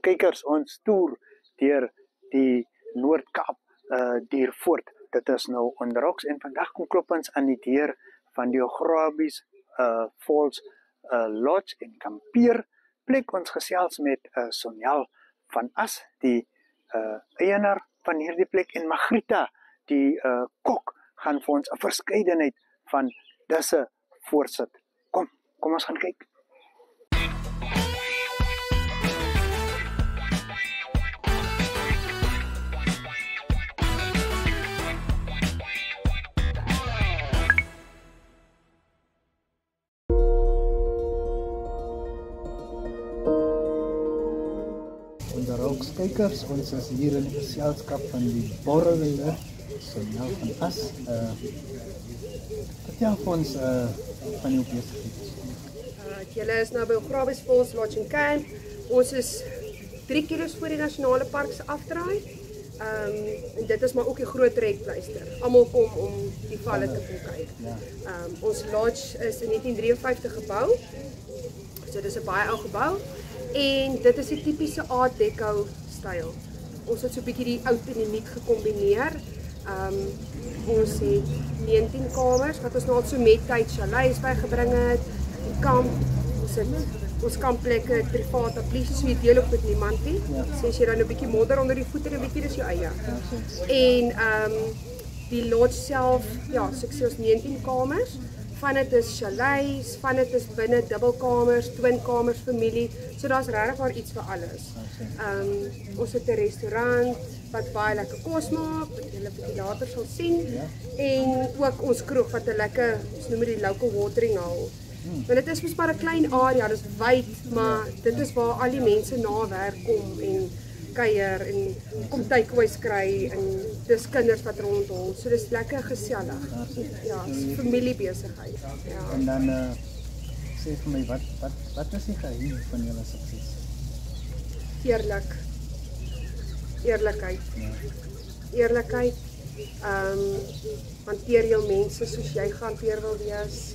kykers, ons toer deur die Noord-Kaap duur voort. Dit is nou onder Oks en vandag kom klop ons aan die deur van die Ograbies Falls Lodge en kampeer plek. Ons gesels met Sonjal van As, die eienaar van hierdie plek, en Margrieta, die kok, gaan vir ons 'n verskeidenheid van disse voorsit. Kom ons gaan kyk. Kykers, ons is hier in die geselskap van die borrelende Sonjal van As. Vertel vir ons van jou besigheid. Julle is nou by Ograbies Falls Lodge and Camp. Ons is 3 kilos voor die nasionale park se afdraai. En dit is maar ook die groot trekpleister. Almal kom om die valle te kom kyk. Ons lodge is in 1953 gebou. So dis 'n baie ou gebou. En dit is die tipiese Art Deco styl. Ons het so 'n bietjie die oud en die nuut gekombineer. Ons het 19 kamers wat ons nou al so met tyd chalets bygebring het. Die kamp, ons kampplekke, private plekke, so jy deel op met niemand nie. So as jy dan 'n bietjie modder onder die voete en 'n bietjie dis jou eie. En die lodge self, ja, so ek sê ons 19 kamers. Van dit is chalets, van dit is binne dubbelkamers, twinkamers, familie. So daar's regtig maar iets vir alles. Ons het 'n restaurant wat baie lekker kos maak, wat julle bietjie later sal sien. En ook ons kroeg wat 'n lekker, ons noem dit die local watering hole. Want dit is mos maar 'n klein area, dis wyd, maar dit is waar al die mense na werk kom en kuier en kom takeaways kry en dis kinders wat rondhol. So dis lekker gesellig. Ja, dis familiebesigheid. Ja. En dan sê vir my, wat is die geheim van julle sukses? Eerlikheid. Eerlikheid. Hanteer jou mense soos jy gehanteer wil wees.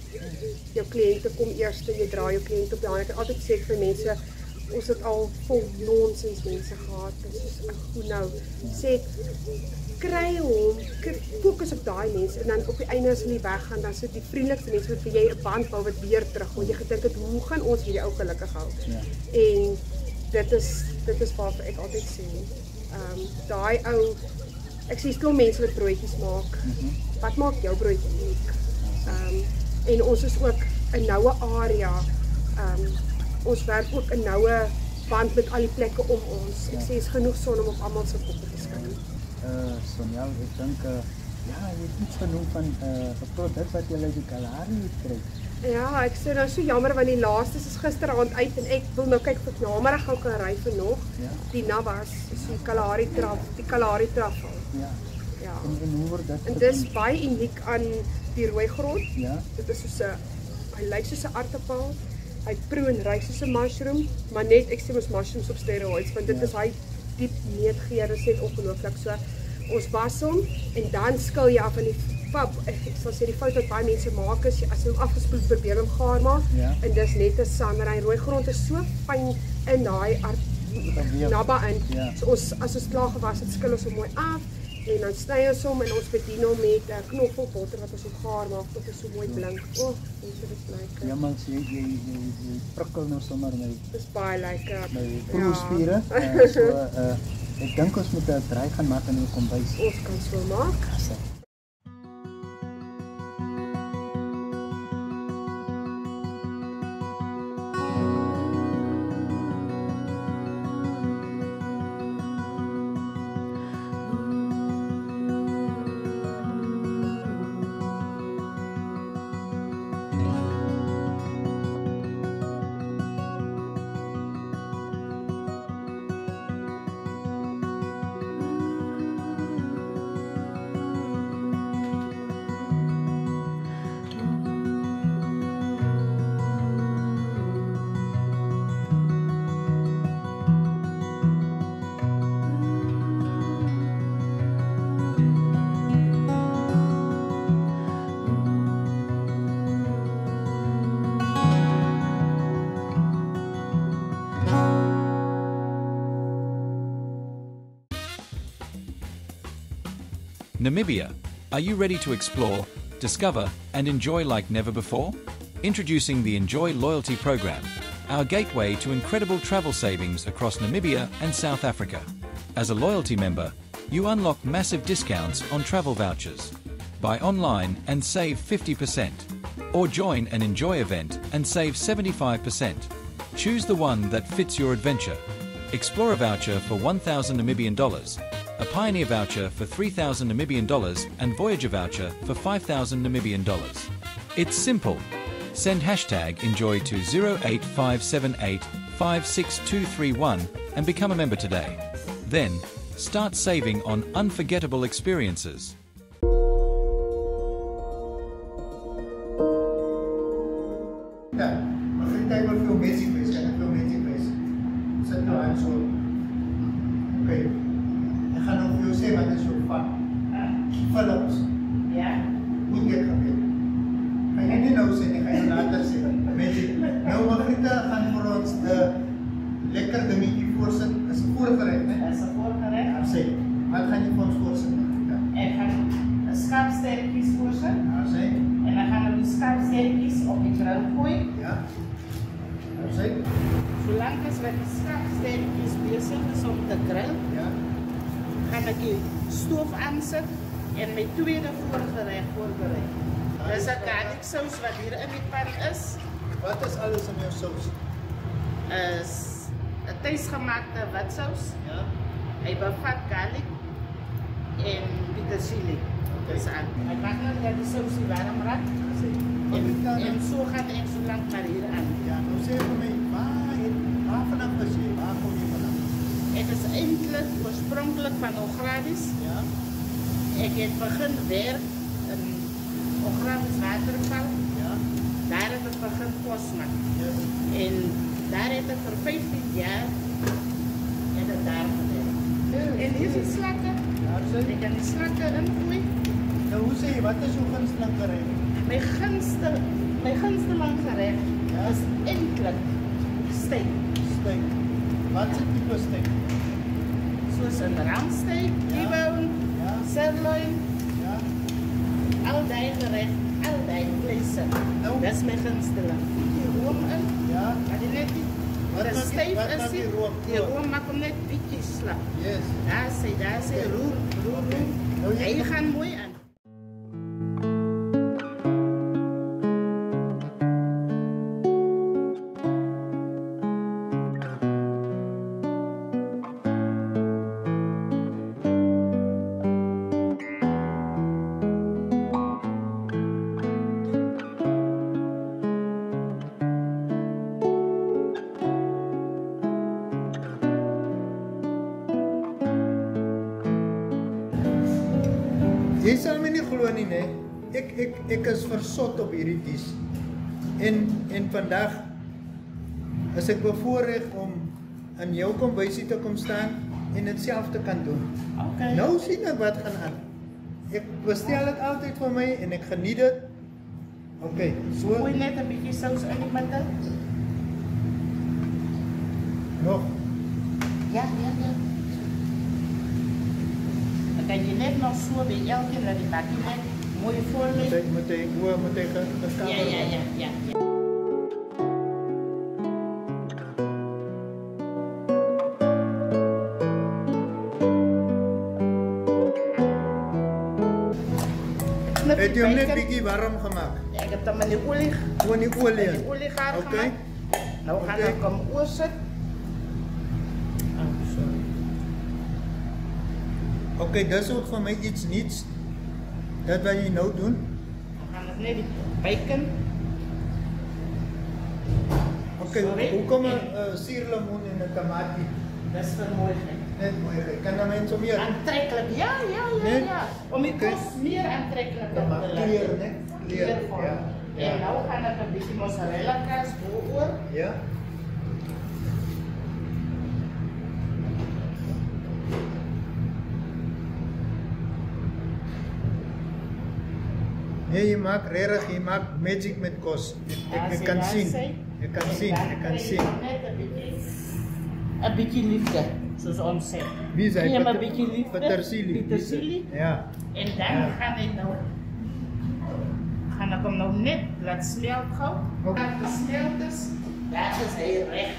Jou kliënte kom eers, jy dra jou kliënt op die hand. Ek het altyd sê vir mense, ons het al vol nonsens mense gehad. Soos hoe nou sê kry hom, fokus op daai mense en dan op die einde as hulle weggaan, dan sit die vriendelikste mense wat vir jy 'n band bou wat weer terug, want jy gedink het hoe gaan ons hierdie ou gelukkig hou. En dit is waarvoor ek altyd sê. Daai ou, ek sien stil mense wat broodjies maak. Wat maak jou broodjie uniek? En ons is ook 'n noue area. Ons werk ook 'n noue band met al die plekke om ons. Ek sê is genoeg son om op almal se koppe te skyn. Sonjal, ek dink ja, jy het iets genoem van 'n produk wat jy uit die Kalahari kry. Ja, ek sê nou so jammer want die laaste is gisteraand uit en ek wil nou kyk of ek namiddag gou kan ry vir nog. Die Navas, is die Kalahari truffel. Ja. En hoe word dit? En dis baie uniek aan die rooi grond. Ja. Dit is soos 'n, hy lyk soos 'n aartappel. Hy proe en ruik soos 'n mushroom, maar net ek sê mos mushrooms op steroids, want dit is hy diep neetgeur, is net ongelooflik. So ons was hom en dan skil jy af van die ek sal sê die fout wat baie mense maak is as jy hom afgespoel probeer hom gaar maak en dis net 'n samurai. Rooi grond is so fyn in daai naba in. So as ons klaar gewas het, skil ons hom mooi af en dan sny ons hom en ons bedien hom met 'n knoffelbotter wat ons hom gaar maak tot hy so mooi blink. Dit is lekker. Ja, man, jy prikkel nou sommer my. Dis baie lekker. My proespiere. Ek dink ons moet 'n draai gaan maak in die kombuis. Ons kan so maak. Namibia. Are you ready to explore, discover, and enjoy like never before? Introducing the Enjoy Loyalty Program, our gateway to incredible travel savings across Namibia and South Africa. As a loyalty member, you unlock massive discounts on travel vouchers. Buy online and save 50%. Or join an Enjoy event and save 75%. Choose the one that fits your adventure. Explorer voucher for 1,000 Namibian dollars, a Pioneer voucher for 3,000 Namibian dollars, and Voyager voucher for 5,000 Namibian dollars. It's simple. Send hashtag Enjoy to 08578 56231 and become a member today. Then, start saving on unforgettable experiences. Ja, maar geen tijd wordt veel magic geweest, en veel magic geweest. Zet nou aan zo. Oké. Ik ga nog veel zeggen wat is zo van. Philips. Ja. Hoe dit gebeurt. Ga je niet nou zeggen, ga je later zeggen. Magic. Nou, Margrieta gaan voor ons de lekker dingetje voorzetten. Dat is een voorgerecht, hè? Dat is een voorgerecht. Ja, zeg. Wat ga je voor ons voorzetten, Margrieta? Ik ga een schaapsterkjes voorzetten. Ja, zeg. En dan gaan we die schaapsterkjes op die grill gooien. Ja. Ja, zeg. Zolang als we die schaapsterkjes bezig is om te grillen, Ja. ga ik die stoof aanzetten en mijn tweede voorgerecht voorbereiden. Dat is een garlic saus wat hier in die pan is. Wat is alles in jouw saus? Is een thuisgemaakte witsaus. Ja. Hij bevat garlic en petersilie. Dus ik maak nog dat die saus warm raakt. En zo gaat het zo lang maar hier aan. Ja, nou zeg voor mij, waar vanaf was je? Waar kom je vanaf? Het is eindelijk oorspronkelijk van Ogravis. Ja. Ik heb begin werk in Ogravis Waterval. Ja. Daar heb ik begin postmak. Ja. En daar heb ik voor 15 jaar en het daar gewerkt. En hier zijn slakken. Ja, zeg. Ik kan die slakken ingooien. Nou, hoe zeg je, wat is jouw gunsteling gerecht? Mijn gunsteling gerecht is eindelijk steak. Steak. Wat is het type steak? Zoals een ramsteak, T-bone, Ja. sirloin, Ja. al die gerecht, al die vleesen. Nou. Dat is mijn gunsteling. Die room in, Ja. maar die net niet Wat te maak je- stijf wat is. maak die room? Die room maakt hem net beetje slap. Yes. Daar is roer. Nou, En je gaat mooi aan. Jy sal my nie glo nie, nee. Ek is versot op hierdie dies. En vandag is ek bevoorreg om in jou kombuisie te kom staan en dit self te kan doen. Okay. Nou sien ek wat gaan aan. Ek bestel dit altyd vir my en ek geniet dit. Okay, so Gooi net een beetje saus in die midden. nog. Ja. Dan kan je net nog zo bij elke naar die bakje net mooi voorleggen. Moet ek geskakel. Ja. Het jy hom net bietjie warm gemaak? Ja, ik heb dan met die olie. Gewoon die olie. Met die olie gaar Oké. gemaakt. Nou gaan we hem oorzetten. Oh, sorry. Okay, dis ook vir my iets niets. Dat wat jy nou doen. Dan gaan we net die bacon. Okay, Sorry. hoekom 'n suurlemoen en 'n tamatie? Dat is voor mooi. Net mooi. Kan dan mense meer Aantrekkelijk, ja. Nee? Om je Oké. kost meer aantrekkelijk te maar laten. kleur, né? Kleur, Kleurvorm. ja. Ja. En nou gaan we een beetje mozzarella kaas boven. Ja. Nee, jy maak regtig, jy maak magic met kos. Ek kan sien. Ek kan sien. Net een beetje liefde. soos ons sê. Wie is hy? Neem 'n bietjie liefde. Petersilie. Petersilie. Ja. En dan gaan ek nou hom nou net laat smelt gou. Okay. As dit smelt is, dan is hy reg.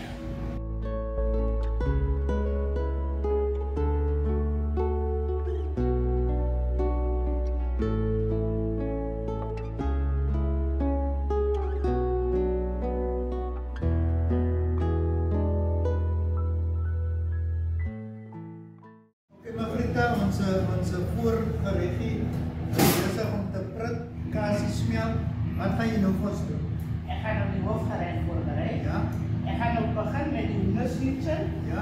Margarita, onze voorgerechtje is bezig om te prik, kaas smelt. Wat ga je nou vast doen? Ik ga nou die hoofdgerecht voorbereiden. Ja? Ik ga nou beginnen met die nusnietje. Ja?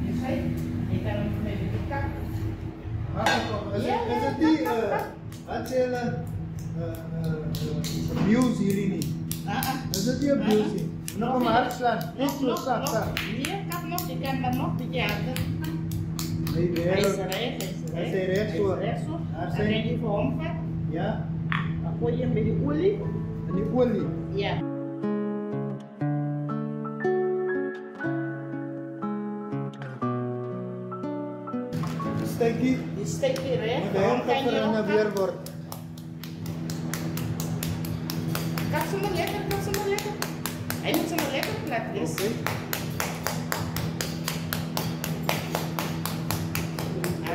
Je ziet, ik ga hem met die kak. Wacht even, is het die, wat sê hulle, abuse hierdie nie? Is het die abuse nie? Nog om hard slaan, net so sak. Nee, kap nog, ik kan dan nog die harder. Hij Hij is weer, recht, hij is recht zo. En dan die voor hom vat, Ja? dan gooi je hem met die olie. En die olie. Ja. Die steekie, Die steek je recht, moet dan kan je heel ook weer word. kap ze maar lekker, kap ze maar lekker. Hij moet ze maar lekker plat is. Oké.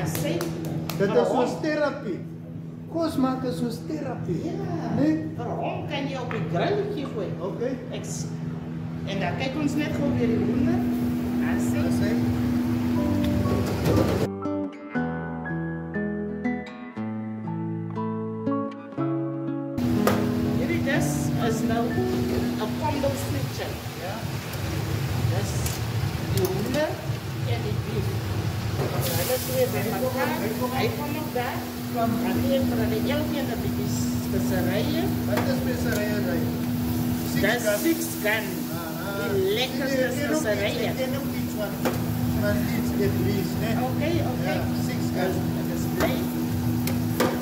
Así. Dit is soos therapie. Kos maak is soos therapie. Ja. Nee? Waarom kan je op een grilletje gooien? Oké. En dan kijk ons net gewoon weer die hoender. Así. Dat is Jullie dus is nou een combo frietje. Ja? Dus die hoender en die beef. Hulle twee bij elkaar. Hij komt nog daar. Dan geven we de elkeen een beetje specerijen. Wat is specerijen zijn? Dat is six gun. Die lekkerste specerijen. Ik ken ook iets van iets Vietnamese, hè? Oké. Ja, six gun. Het is blij.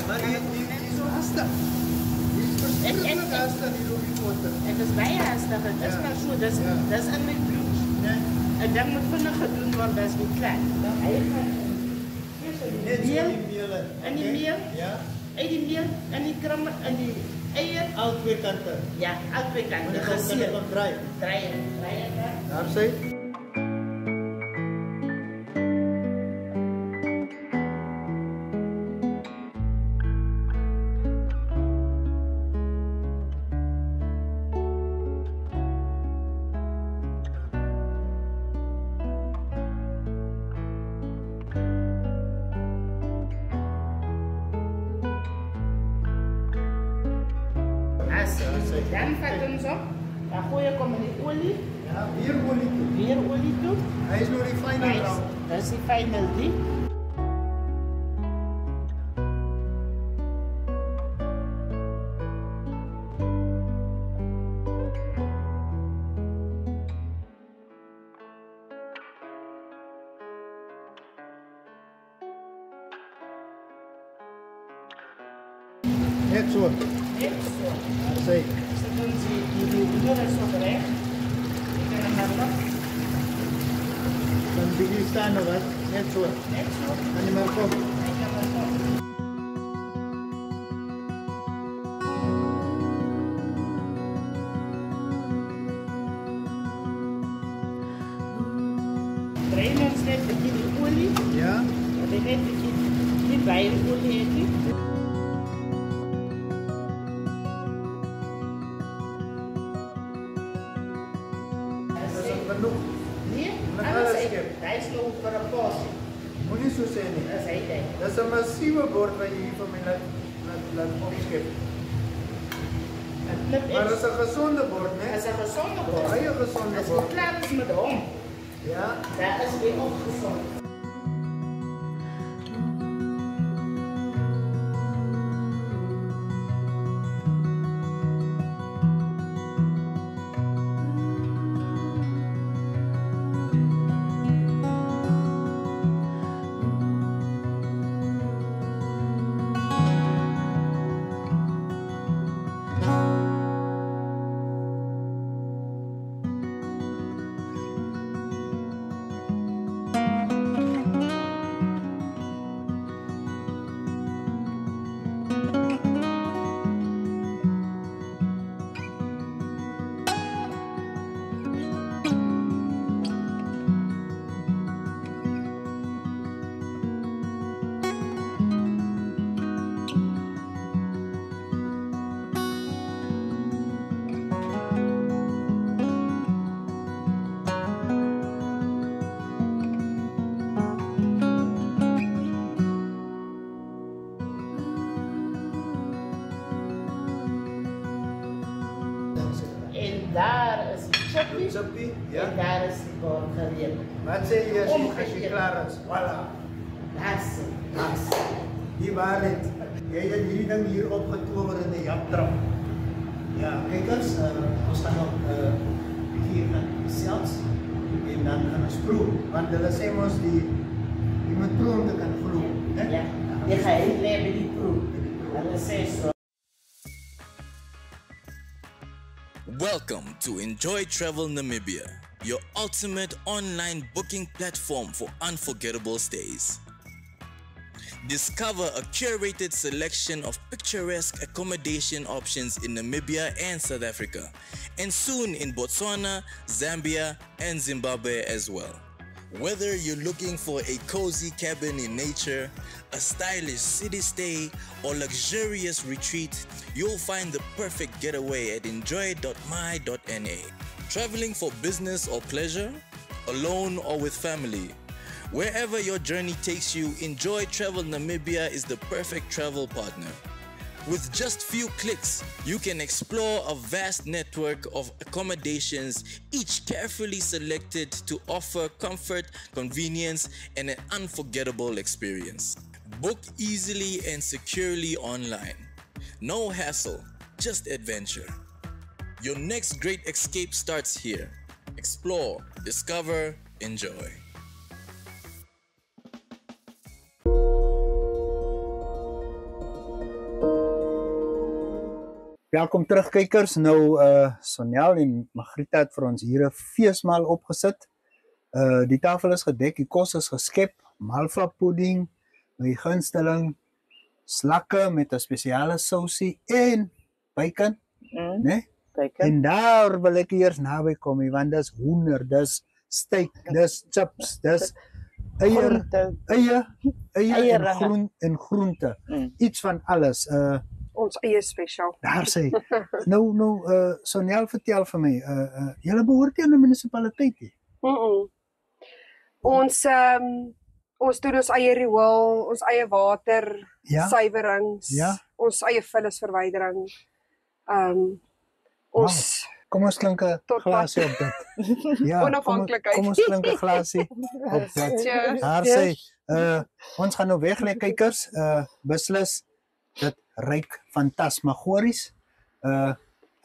Maar die is zo hastig. Die is verschrikkelijk hastig, die Robbie-poten. Het is bijhaastig. Het is maar zo. Dat is in mijn bloed. Nee? En dat moet vinnig gedaan worden, dat is niet klaar. Hij gaat Net zo meel. die melen. En die Oké? meel. Ja? En die meel. En die krammen. En die eieren. Al twee kanten. Ja, al twee kanten. Maar dan kan ik hem draaien. Draaien. Daar zijn. Dan gaat ons op. Dan gooi ik hem in die olie. Ja, weer olie toe. Weer olie toe. Hij is nog die final round. Dat is die final die. Net zo. Net zo. Daar zijn. Dan doen ze die hoender zo terecht. Ik kan hem dan nog. Dan begin je staan nog wat. Net zo. Net zo. En je maar komt. Ik kan hem nog. Draai ons net een beetje die olie. Ja? En dan net een beetje die bijenolie eten. Dat is genoeg. Nee, Met alles alles eten. skip. Dat is nog voor een portie. Moet niet zo zijn. Dat is hij. Dat is een massieve bord wat je hier van mij laat opscheppen. Maar dat is een gezonde bord, Dat hè? is een gezonde bord. Heel gezonde Als bord. het klaar is met de hond, Ja? dat is weer ook gezond. daar is die chippy. Chippy, ja. En daar is die bord gereed. Wat sê jy as jy klaar is? Voilà. Das. Die waarheid. Jy het hierdie ding hier opgetower in die japtrap. Ja, kykers, ons gaan nog bietjie gaan selfs en dan gaan ons proe, want hulle sê ons die moet proe om te kan glo, né? Ja, die geheim lê by die proe. Hulle sê so. Welcome to Enjoy Travel Namibia, your ultimate online booking platform for unforgettable stays. Discover a curated selection of picturesque accommodation options in Namibia and South Africa, and soon in Botswana, Zambia, and Zimbabwe as well. Whether you're looking for a cozy cabin in nature, a stylish city stay, or luxurious retreat, you'll find the perfect getaway at enjoy.my.na. Traveling for business or pleasure? Alone or with family? Wherever your journey takes you, Enjoy Travel Namibia is the perfect travel partner. With just few clicks, you can explore a vast network of accommodations, each carefully selected to offer comfort, convenience, and an unforgettable experience. Book easily and securely online. No hassle, just adventure. Your next great escape starts here. Explore, discover, enjoy. Welkom terug kykers. Nou Sonel en Margrieta het vir ons hier 'n feesmaal opgesit. Die tafel is gedek, die kos is geskep, malva pudding, my gunsteling slakke met 'n spesiale sousie en bacon, né? Bacon. En daar wil ek eers naby kom, want dis hoender, dis steak, dis chips, dis eier en groente. Iets van alles. Ons eie spesiaal. Daar sê. Nou, Sonel, vertel vir my, julle behoort nie aan 'n munisipaliteit nie. Ons doen ons eie riool, ons eie water, Ja. suiwerings, Ja. ons eie vullisverwydering. Ons Kom ons klink 'n Tot glasie op dit. Ja, Onafhanklikheid. Kom ons klink 'n glasie op dit. Cheers. Daar sê, ons gaan nou weg lê kykers, beslis dit ryk fantasmagories. 'n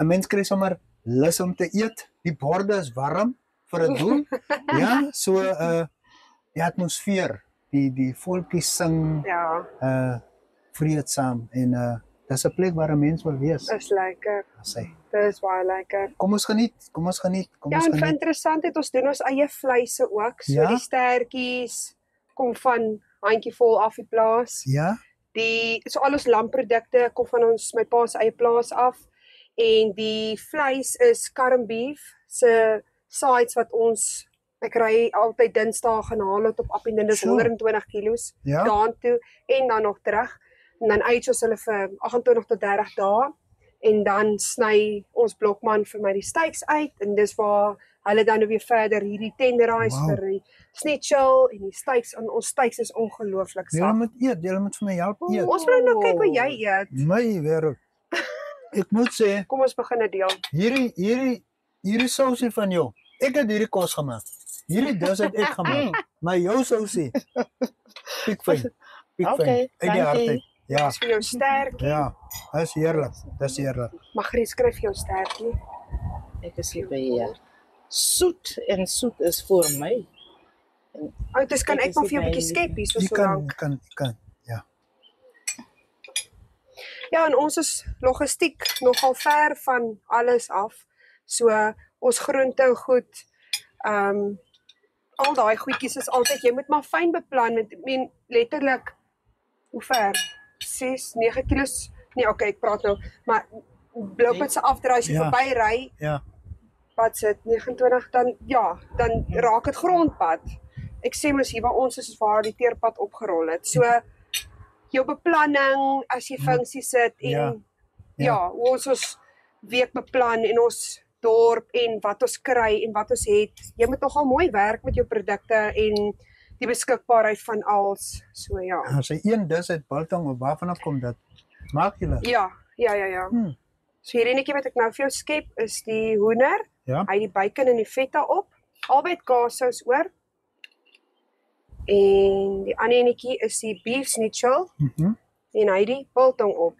Mens kry sommer lus om te eet. Die borde is warm vir 'n doel. Ja, so die atmosfeer, die volkie sing Ja, vreedsaam en dis 'n plek waar 'n mens wil wees. is lekker. Sê. Dis baie lekker. Kom ons geniet. Ja, en vir interessantheid, ons doen ons eie vleise ook. So Ja. die stertjies kom van handjievol af die plaas. Ja, So al ons lamprodukte kom van my pa se eie plaas af en die vleis is current beef se sides wat ek ry altyd Dinsdae gaan haal het op Appington, dis Sure. 120 kilos Ja. daartoe en dan nog terug en dan age ons hulle vir 28 tot 30 dae en dan sny ons blokman vir my die steaks uit en dis waar hulle dan nou weer verder hierdie tenderize Wow. vir die schnitzel en die steaks en ons steaks is ongelooflik julle sag. moet eet, julle moet vir my help eet. Ons wil nou kyk hoe jy eet. My wêreld. Ek moet sê, Kom ons begin 'n deel. hierdie sousie van jou. Ek het hierdie kos gemaak. Hierdie dis het ek gemaak. Maar jou sousie. Piekfyn. Okay, Uit die hart dankie. uit. Ja. Dis vir jou sterk. Ja. Dis heerlik. Dis heerlik. Magriet skryf jou sterkie. Ek is hier by hier. Soet en soet is vir my. O, dis kan Ek ek is maar vir jou 'n hier bietjie by- skep hier so Jy lank. kan. Ja. Ja, en ons is logistiek nogal ver van alles af. So ons groente en goed. Al daai goedjies is altyd jy moet maar fyn beplan met letterlik hoe ver? 6, 9 kilos. Nee, okay, ek praat nou, maar Bloupunt se afdraai as jy Ja. verby ry, Ja. pad sit 29 dan raak dit grondpad. Ek sê mos hier waar ons is waar die teerpad opgerol het. So jou beplanning as jy funksie sit en hoe ons week beplan en ons dorp en wat ons kry en wat ons het. Jy moet nogal mooi werk met jou produkte en die beskikbaarheid van als. So ja. As hy een dis uit Biltong of waarvan af kom dit? Maak julle? Ja. Hmm. So hierdie netjie wat ek nou vir jou skep is die hoender. Ja. Hy het die bacon en die feta op. Albei het kaassous oor. En die ander netjie is die beef schnitzel en hy het die biltong op.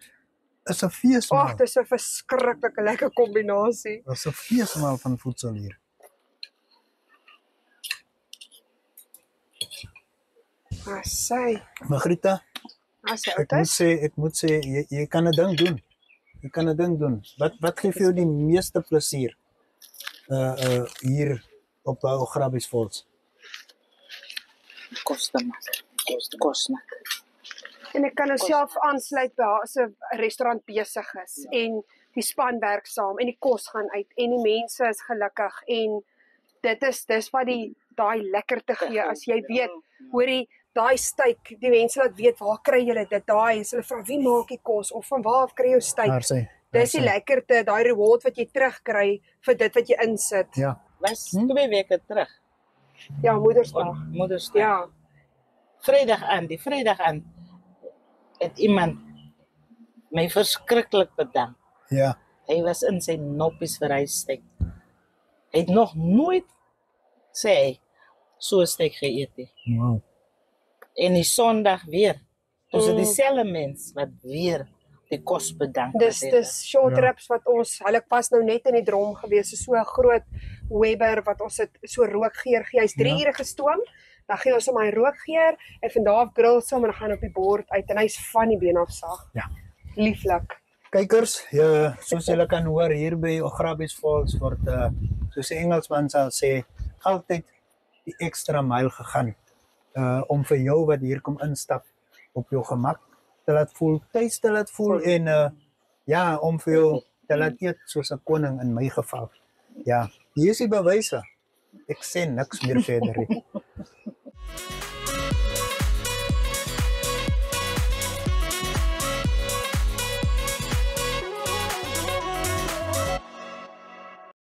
Is 'n feesmaal. Ag, dis 'n verskriklike lekker kombinasie. Dis 'n feesmaal van voedsel hier. Sy. Margarita, Sy ek moet sê jy kan 'n ding doen. Jy kan 'n ding doen. Wat gee vir jou die meeste plesier? Hier op Grabbies Falls. Kosmak. En ek kan self aansluit by as 'n restaurant besig is en die span werk saam en die kos gaan uit en die mense is gelukkig en dis wat daai lekkerte gee as jy weet, hoorie, daai steak, die mense laat weet waar kry julle dit? Daai is hulle vra wie maak die kos of van waar af kry jy steak? Dis die lekkerte, daai reward wat jy terugkry vir dit wat jy insit. Ja. Was 2 weke terug. Ja, Moedersdag. Moedersdag. Ja. Vrydag aan het iemand my verskriklik bedank. Ja. Hy was in sy noppies vir hy steak. Hy het nog nooit sê hy so steak geëet nie. Wow. En die Sondag weer. Dus dit dieselfde mens wat weer die kos bedank. Dis short ribs wat ons, hulle pas nou net in die drom gewees, so 'n groot Weber wat ons het so rookgeur gee. Hy's 3 ure gestoom. Dan gee ons hom hy rookgeur en van daar af grill hom en dan gaan op die bord uit en hy's van die been af saag. Ja. Lieflik. Kykers, ja, soos julle kan hoor hier by Grabbies Falls word soos 'n Engelsman sal sê, altyd die ekstra myl gegaan om vir jou wat hier kom instap op jou gemak te laat voel, tuis te laat voel en ja, om vir jou te laat eet soos 'n koning in my geval. Ja, hier is die bewyse. Ek sê niks meer verder nie.